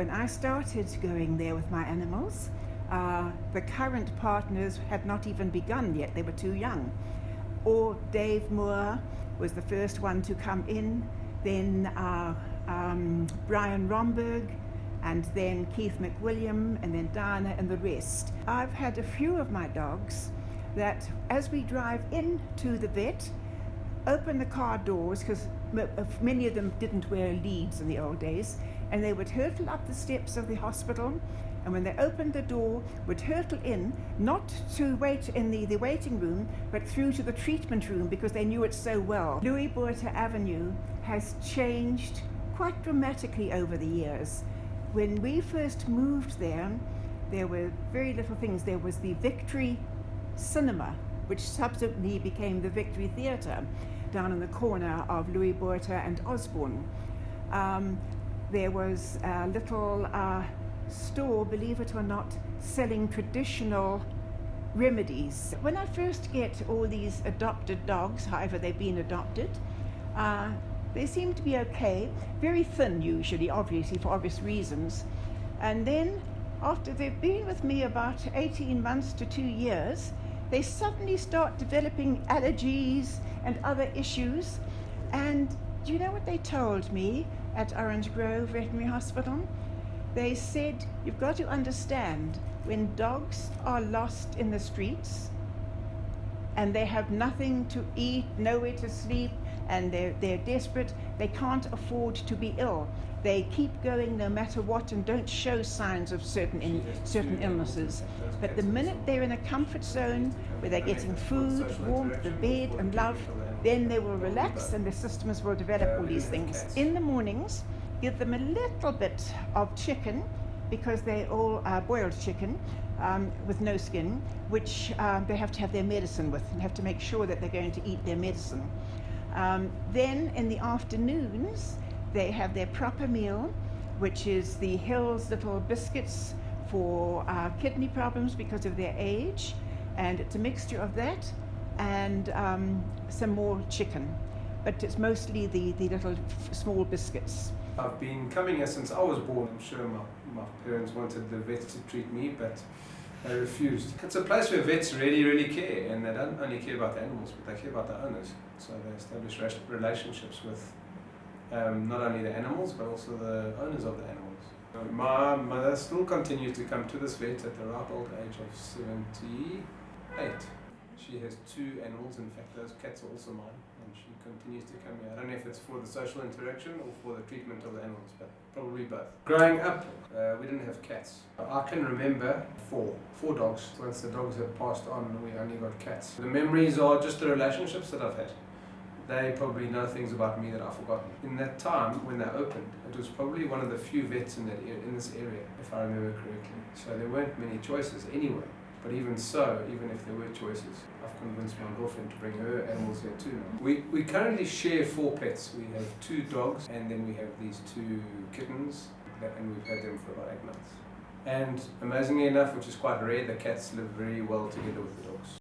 When I started going there with my animals, the current partners had not even begun yet. They were too young. Or Dave Moore was the first one to come in, then Brian Romberg, and then Keith McWilliam, and then Diana and the rest. I've had a few of my dogs that, as we drive into the vet, open the car doors, because many of them didn't wear leads in the old days, and they would hurtle up the steps of the hospital, and when they opened the door, would hurtle in, not to wait in the waiting room, but through to the treatment room, because they knew it so well. Louis Botha Avenue has changed quite dramatically over the years. When we first moved there were very little things. There was the Victory Cinema, which subsequently became the Victory Theatre, down in the corner of Louis Botha and Osborne. There was a little store, believe it or not, selling traditional remedies. When I first get all these adopted dogs, however they've been adopted, they seem to be okay, very thin usually, obviously for obvious reasons. And then after they've been with me about 18 months to 2 years, they suddenly start developing allergies and other issues. And do you know what they told me at Orange Grove Veterinary Hospital? They said, you've got to understand, when dogs are lost in the streets and they have nothing to eat, nowhere to sleep, and they're desperate, they can't afford to be ill. They keep going no matter what and don't show signs of certain illnesses. But the minute they're in a comfort zone where they're getting food, warmth, the bed and love, then they will relax and the systems will develop all these things. In the mornings, give them a little bit of chicken, because they're all boiled chicken with no skin, which they have to have their medicine with and have to make sure that they're going to eat their medicine. Then in the afternoons, they have their proper meal, which is the Hill's little biscuits for kidney problems because of their age, and it's a mixture of that and some more chicken, but it's mostly the little small biscuits. I've been coming here since I was born. I'm sure my parents wanted the vets to treat me, but they refused. It's a place where vets really care, and they don't only care about the animals, but they care about the owners. So they establish relationships with not only the animals, but also the owners of the animals. My mother still continues to come to this vet at the ripe old age of 78. She has 2 animals. In fact, those cats are also mine, and she continues to come here. I don't know if it's for the social interaction or for the treatment of the animals, but probably both. Growing up, we didn't have cats. I can remember 4 dogs. Once the dogs have passed on, we only got cats. The memories are just the relationships that I've had. They probably know things about me that I've forgotten. In that time, when they opened, it was probably one of the few vets in this area, if I remember correctly. So there weren't many choices anyway. But even so, even if there were choices, I've convinced my girlfriend to bring her animals here too now. We currently share 4 pets. We have 2 dogs, and then we have these 2 kittens, and we've had them for about 8 months. And amazingly enough, which is quite rare, the cats live very well together with the dogs.